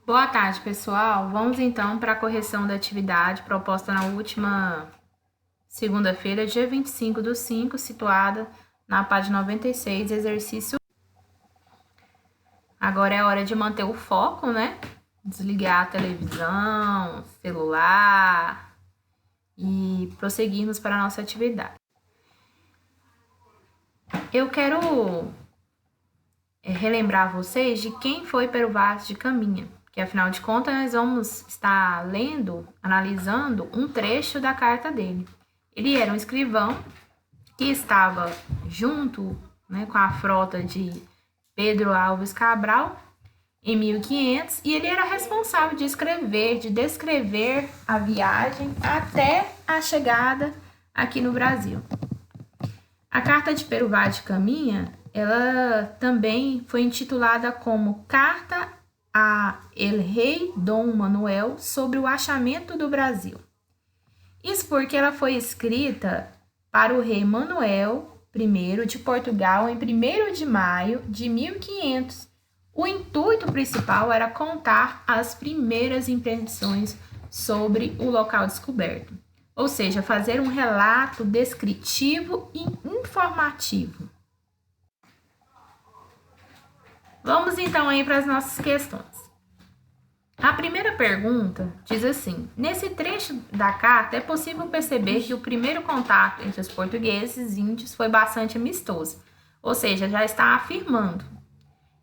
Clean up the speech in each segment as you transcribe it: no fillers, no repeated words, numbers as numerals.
Boa tarde, pessoal. Vamos então para a correção da atividade proposta na última segunda-feira, dia 25/5, situada na página 96, exercício. Agora é hora de manter o foco, né? Desligar a televisão, celular e prosseguirmos para a nossa atividade. Eu quero relembrar vocês de quem foi Pero Vaz de Caminha, que afinal de contas nós vamos estar lendo, analisando um trecho da carta dele. Ele era um escrivão que estava junto, né, com a frota de Pedro Álvares Cabral em 1500 e ele era responsável de escrever, de descrever a viagem até a chegada aqui no Brasil. A carta de Pero Vaz de Caminha, ela também foi intitulada como Carta a El Rei Dom Manuel sobre o achamento do Brasil. Isso porque ela foi escrita para o rei Manuel I de Portugal em 1º de maio de 1500. O intuito principal era contar as primeiras impressões sobre o local descoberto, ou seja, fazer um relato descritivo e informativo. Vamos então aí para as nossas questões. A primeira pergunta diz assim: nesse trecho da carta é possível perceber que o primeiro contato entre os portugueses e índios foi bastante amistoso, ou seja, já está afirmando.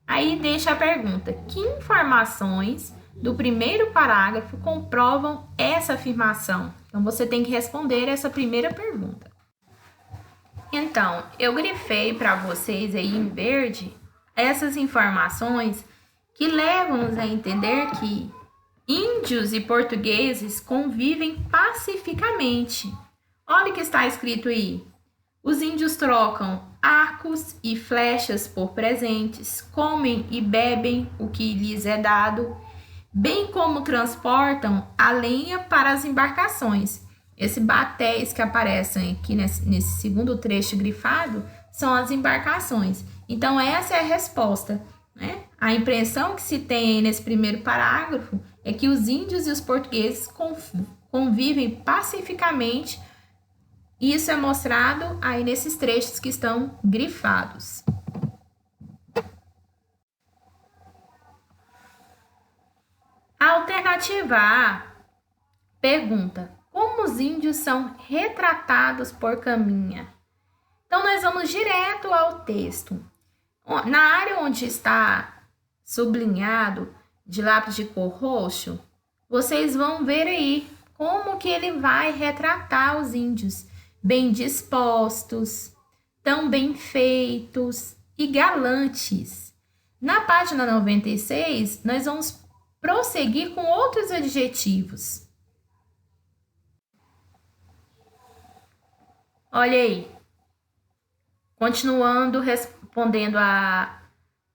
Aí deixa a pergunta: que informações do primeiro parágrafo comprovam essa afirmação? Então você tem que responder essa primeira pergunta. Então, eu grifei para vocês aí em verde essas informações que levam-nos a entender que índios e portugueses convivem pacificamente. Olha o que está escrito aí. Os índios trocam arcos e flechas por presentes, comem e bebem o que lhes é dado, bem como transportam a lenha para as embarcações. Esse batéis que aparecem aqui nesse segundo trecho grifado são as embarcações. Então, essa é a resposta, né? A impressão que se tem nesse primeiro parágrafo é que os índios e os portugueses convivem pacificamente. Isso é mostrado aí nesses trechos que estão grifados. A alternativa A pergunta: como os índios são retratados por Caminha? Então, nós vamos direto ao texto. Na área onde está sublinhado de lápis de cor roxo, vocês vão ver aí como que ele vai retratar os índios. Bem dispostos, tão bem feitos e galantes. Na página 96, nós vamos prosseguir com outros adjetivos. Olha aí. Continuando respondendo a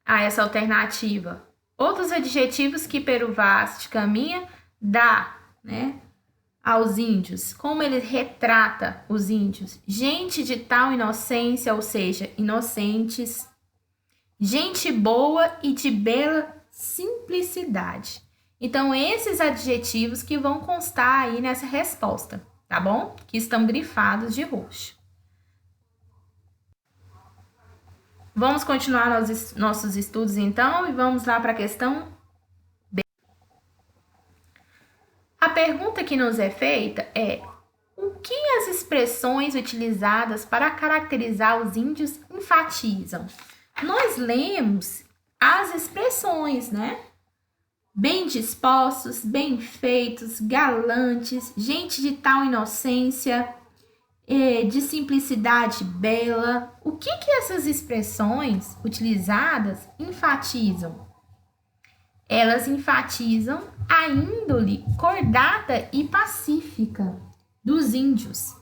essa alternativa. Outros adjetivos que Pero Vaz de Caminha dá, né, aos índios. Como ele retrata os índios. Gente de tal inocência, ou seja, inocentes. Gente boa e de bela simplicidade. Então, esses adjetivos que vão constar aí nessa resposta, tá bom? Que estão grifados de roxo. Vamos continuar nossos estudos, então, e vamos lá para a questão B. A pergunta que nos é feita é: o que as expressões utilizadas para caracterizar os índios enfatizam? Nós lemos as expressões, né? Bem dispostos, bem feitos, galantes, gente de tal inocência, de simplicidade bela. O que essas expressões utilizadas enfatizam? Elas enfatizam a índole cordata e pacífica dos índios.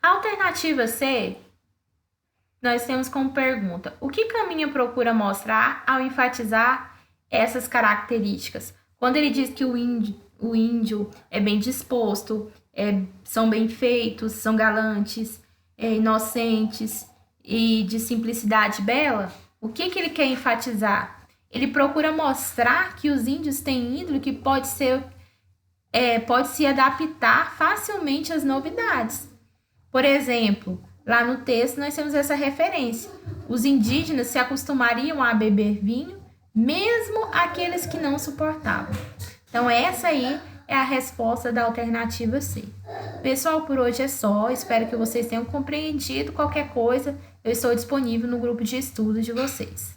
A alternativa C, nós temos como pergunta: o que Caminha procura mostrar ao enfatizar essas características? Quando ele diz que o índio é bem disposto, são bem feitos, são galantes, inocentes e de simplicidade bela, o que ele quer enfatizar? Ele procura mostrar que os índios têm índole que pode se adaptar facilmente às novidades. Por exemplo, lá no texto nós temos essa referência. Os indígenas se acostumariam a beber vinho, mesmo aqueles que não suportavam. Então, essa aí é a resposta da alternativa C. Pessoal, por hoje é só. Espero que vocês tenham compreendido. Qualquer coisa, eu estou disponível no grupo de estudos de vocês.